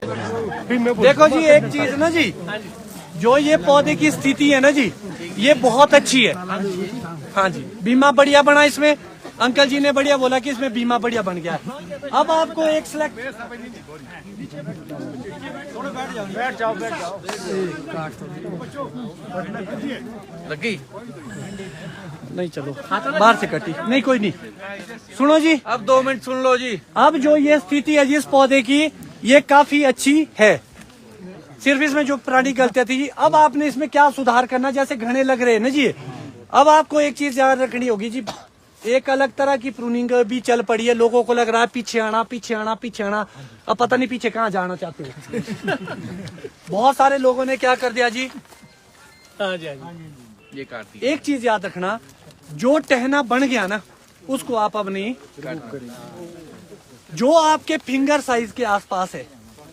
देखो जी एक चीज ना जी, जो ये पौधे की स्थिति है ना जी, ये बहुत अच्छी है। हाँ जी, बीमा बढ़िया बना इसमें। अंकल जी ने बढ़िया बोला कि इसमें बीमा बढ़िया बन गया है। अब आपको एक सिलेक्ट बैठ जाओ लगी नहीं, चलो बाहर से कटी नहीं, कोई नहीं। सुनो जी, अब 2 मिनट सुन लो जी। अब जो ये स्थिति है जिस पौधे की, ये काफी अच्छी है। सिर्फ इसमें जो पुरानी गलतियां थी, अब आपने इसमें क्या सुधार करना, जैसे घने लग रहे हैं ना जी। अब आपको एक चीज याद रखनी होगी जी, एक अलग तरह की प्रूनिंग भी चल पड़ी है। लोगों को लग रहा है पीछे आना पीछे आना पीछे आना, अब पता नहीं पीछे कहाँ जाना चाहते हो। बहुत सारे लोगों ने क्या कर दिया जी, ये काट दी। एक चीज याद रखना, जो टहना बन गया ना उसको आप अब नहीं, जो आपके फिंगर साइज के आसपास है,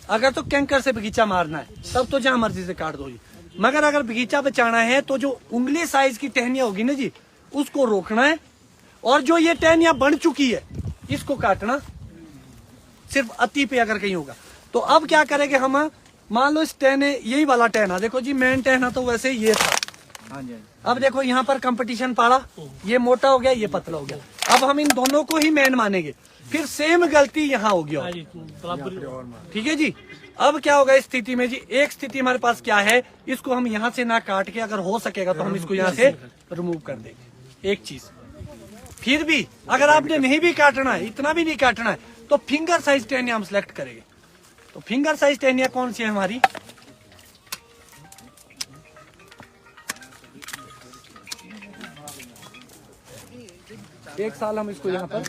अगर तो कैंकर से बगीचा मारना है तब तो जहां मर्जी से काट दो जी, मगर अगर बगीचा बचाना है तो जो उंगली साइज की टहनियां होगी ना जी, उसको रोकना है। और जो ये टहनियां बन चुकी है इसको काटना, सिर्फ अति पे अगर कहीं होगा तो। अब क्या करेंगे हम, मान लो इस टहने, यही वाला टहना देखो जी, मेन टहना तो वैसे ये था। अब देखो यहाँ पर कंपटीशन पाड़ा, ये मोटा हो गया ये पतला हो गया। अब हम इन दोनों को ही मेन मानेंगे, फिर सेम गलती यहाँ होगी। ठीक है जी। अब क्या होगा इस स्थिति में जी, एक स्थिति हमारे पास क्या है, इसको हम यहाँ से ना काट के, अगर हो सकेगा तो हम इसको यहाँ से रिमूव कर देंगे। एक चीज, फिर भी अगर आपने नहीं भी काटना है, इतना भी नहीं काटना है, तो फिंगर साइज टहनिया हम सिलेक्ट करेंगे। तो फिंगर साइज टहनिया कौन सी है हमारी, एक साल हम इसको यहाँ पर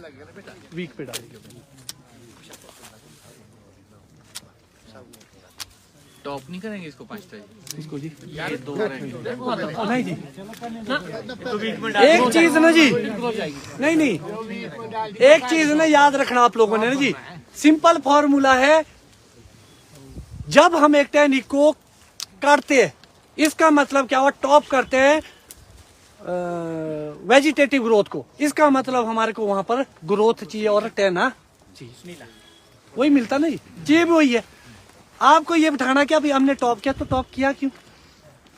वीक पे डालेंगे। टॉप नहीं करेंगे इसको 5 टाइम इसको जी, ये 2 करेंगे नहीं जी, एक चीज ना जी, नहीं नहीं, एक चीज ना याद रखना आप लोगों ने ना जी, सिंपल फॉर्मूला है। जब हम एक टहनी को काटते हैं, इसका मतलब क्या हुआ, टॉप करते हैं वेजिटेटिव ग्रोथ को, इसका मतलब हमारे को वहां पर ग्रोथ चाहिए और टहना चाहिए, वही मिलता नहीं, चाहिए भी वही है। आपको ये बिठाना क्या, अभी हमने टॉप किया तो टॉप किया क्यों,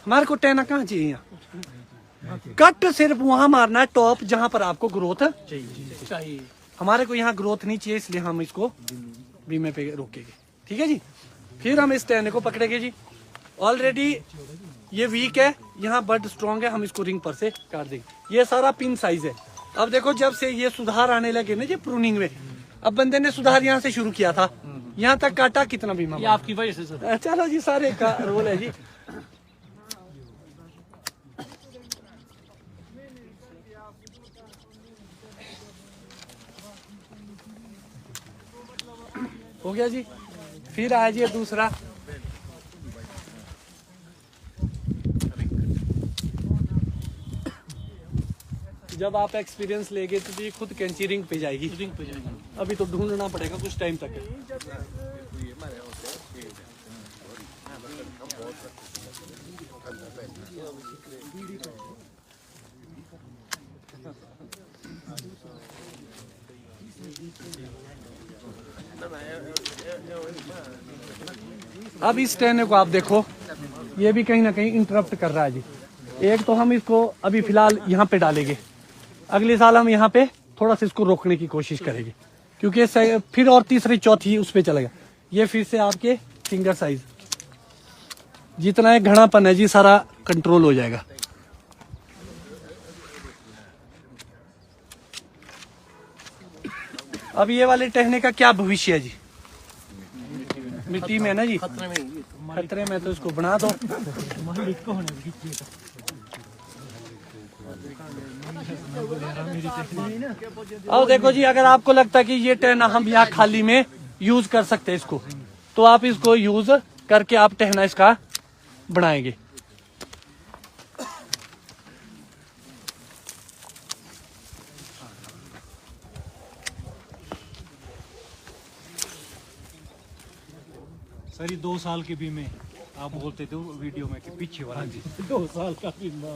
हमारे को टहना कहाँ चाहिए यहाँ। कट सिर्फ वहां मारना है टॉप जहां पर आपको ग्रोथ चाहिए, हमारे को यहाँ ग्रोथ नहीं चाहिए, इसलिए हम इसको बीमे पे रोकेंगे। ठीक है जी। फिर हम इस टहने को पकड़ेंगे जी, ऑलरेडी ये वीक है, यहाँ बड स्ट्रॉन्ग है, हम इसको रिंग पर से काट देंगे। ये सारा पिन साइज है। अब देखो जब से ये सुधार आने लगे ना जी प्रूनिंग में, अब बंदे ने सुधार यहाँ से शुरू किया था, यहाँ तक काटा, कितना बीमा, ये आपकी वजह से सर। चलो जी, सारे का रोल है जी। हो गया जी। फिर आया जी दूसरा, जब आप एक्सपीरियंस लेंगे तो ये खुद कैंची रिंग पे जाएगी। अभी तो ढूंढना पड़ेगा कुछ टाइम तक। अब इस टहने को आप देखो, ये भी कहीं ना कहीं इंटरप्ट कर रहा है जी। एक तो हम इसको अभी फिलहाल यहाँ पे डालेंगे, अगले साल हम यहाँ पे थोड़ा सा इसको रोकने की कोशिश करेंगे, क्योंकि फिर और तीसरी चौथी उस पे चलेगा। ये फिर से आपके फिंगर साइज, जितना एक घनापन है जी सारा कंट्रोल हो जाएगा। अब ये वाले टहने का क्या भविष्य है जी, मिट्टी में है ना जी, खतरे में, तो इसको बना दो। अब देखो जी, अगर आपको लगता है कि ये टहना हम यहाँ खाली में यूज कर सकते हैं इसको, तो आप इसको यूज करके आप टहना इसका बनाएंगे। सर 2 साल के बीमे आप बोलते थे वीडियो में कि पीछे वाला जी 2 साल का बीमा।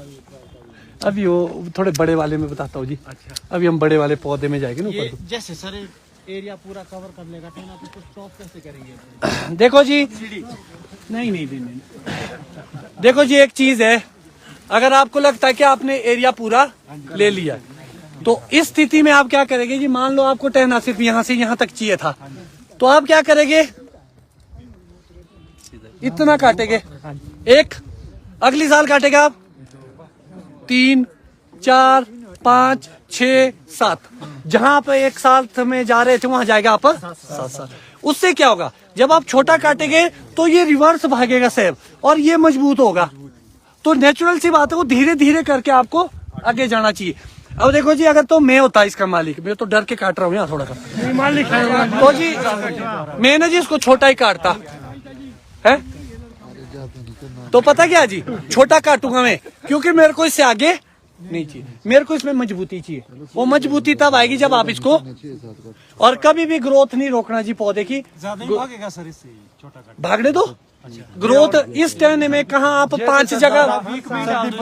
अभी वो थोड़े बड़े वाले में बताता हूँ जी। अच्छा, अभी हम बड़े वाले पौधे में जाएंगे ना ऊपर। जैसे सर एरिया पूरा कवर कर लेगा टेन, आप इसको स्टॉप कैसे करेंगे? देखो जी, नहीं, देखो जी, एक चीज है, अगर आपको लगता है कि आपने एरिया पूरा ले लिया, तो इस स्थिति में आप क्या करेंगे जी? मान लो आपको टहना सिर्फ यहाँ से यहाँ तक चाहिए था, तो आप क्या करेंगे? इतना काटेंगे, एक अगली साल काटेगा आप 3, 4, 5, 6, 7, जहां पे एक साल में जा रहे थे वहां जाएगा आप 7 साल। उससे क्या होगा? जब आप छोटा काटेंगे तो ये रिवर्स भागेगा सेब और ये मजबूत होगा। तो नेचुरल सी बात है, वो धीरे धीरे करके आपको आगे जाना चाहिए। अब देखो जी, अगर तो मैं होता इसका मालिक, मैं तो डर के काट रहा हूँ यहाँ थोड़ा सा मालिक, तो जी मैं ना जी इसको छोटा ही काटता है। तो पता क्या जी, छोटा काटूंगा मैं, क्योंकि मेरे को इससे आगे नहीं चाहिए, मेरे को इसमें मजबूती चाहिए। वो मजबूती तब आएगी जब आप इसको, और कभी भी ग्रोथ नहीं रोकना जी पौधे की। ज्यादा ही भागेगा सर इससे, छोटा काट भागने दो ग्रोथ। इस टहने में कहाँ आप 5 जगह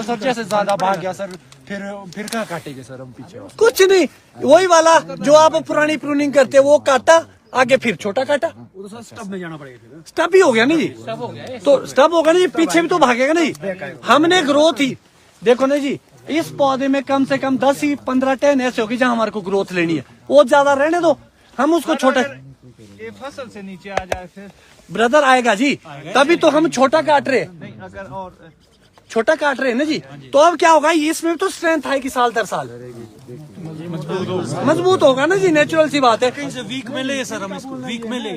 सर, जैसे ज्यादा भाग गया सर, फिर कहाँ काटेंगे सर हम पीछे? कुछ नहीं, वही वाला जो आप पुरानी प्रूनिंग करते वो काटा, आगे फिर छोटा काटा, स्टब में जाना पड़ेगा। स्टब ही हो गया ना जी, तो स्टब होगा ना जी, पीछे भी तो भागेगा ना जी। हमने ग्रोथ ही देखो ना जी, इस पौधे में कम से कम 10 ही 15 टन ऐसे होगी जहाँ हमारे को ग्रोथ लेनी है, वो ज्यादा रहने दो, हम उसको छोटा। ये फसल से नीचे आ जाए फिर ब्रदर आएगा जी, तभी तो हम छोटा काट रहे, नहीं, अगर और छोटा काट रहे हैं ना जी। तो अब क्या होगा, इसमें तो स्ट्रेंथ आएगी साल दर साल, मजबूत होगा ना जी, नेचुरल सी बात है। कहीं से वीक में ले सर, हम इसको वीक में ले।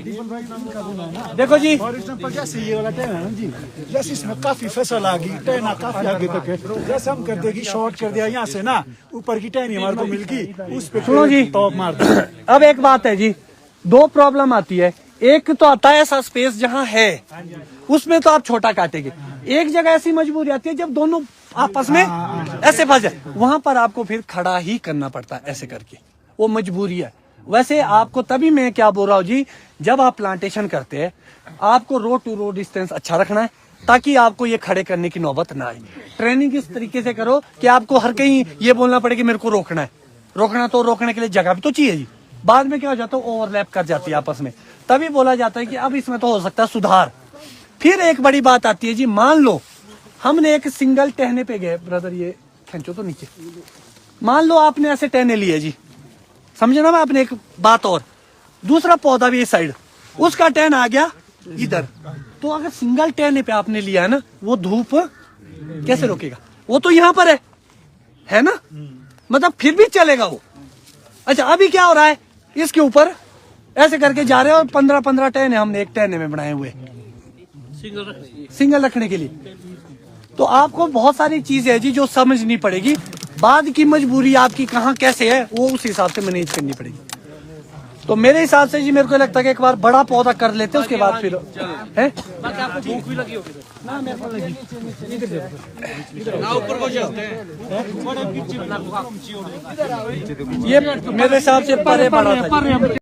देखो जी, फॉर एग्जाम्पल जैसे ये वाला टहना है ना जी, जैसे इसमें काफी फसल आ गई, टहना काफी आगे तक है, जैसे हम कर देगी शॉर्ट कर दिया यहाँ से ना, ऊपर की टहनी हमारे को मिल गई, उस पे सुनो जी, टॉप मार दिया। अब एक बात है जी, 2 प्रॉब्लम आती है। एक तो आता है ऐसा स्पेस जहाँ है, उसमें तो आप छोटा काटेंगे। एक जगह ऐसी मजबूरी आती है जब दोनों आपस में ऐसे फंस जाए, वहां पर आपको फिर खड़ा ही करना पड़ता है ऐसे करके, वो मजबूरी है। वैसे आपको तभी मैं क्या बोल रहा हूँ जी, जब आप प्लांटेशन करते हैं आपको रोड टू रोड डिस्टेंस अच्छा रखना है, ताकि आपको ये खड़े करने की नौबत ना आए। ट्रेनिंग इस तरीके से करो कि आपको हर कहीं ये बोलना पड़े कि मेरे को रोकना है। रोकना तो रोकने के लिए जगह भी तो चाहिए जी। बाद में क्या हो जाता है, ओवरलैप कर जाती है आपस में, तभी बोला जाता है कि अब इसमें तो हो सकता है सुधार। फिर एक बड़ी बात आती है जी, मान लो हमने एक सिंगल टहने पे गए, ब्रदर ये खींचो तो नीचे, मान लो आपने ऐसे टहने लिए जी, समझे ना। मैं आपने एक बात और, दूसरा पौधा भी इस साइड, उसका टहन आ गया इधर, तो अगर सिंगल टहने पे आपने लिया है ना, वो धूप कैसे रोकेगा? वो तो यहाँ पर है ना, मतलब फिर भी चलेगा वो। अच्छा अभी क्या हो रहा है, इसके ऊपर ऐसे करके जा रहे हैं और 15-15 टहने हमने एक टहने में बनाए हुए सिंगल रखने के लिए। तो आपको बहुत सारी चीजें है जी जो समझनी पड़ेगी, बाद की मजबूरी आपकी कहाँ कैसे है वो उस हिसाब से मैनेज करनी पड़ेगी। तो मेरे हिसाब से जी मेरे को लगता है कि एक बार बड़ा पौधा कर लेते उसके बाद फिर है। आपको भूख भी लगी होगी ना? मेरे को लगी, ऊपर को चलते हैं, ये मेरे हिसाब से परे बड़ा था।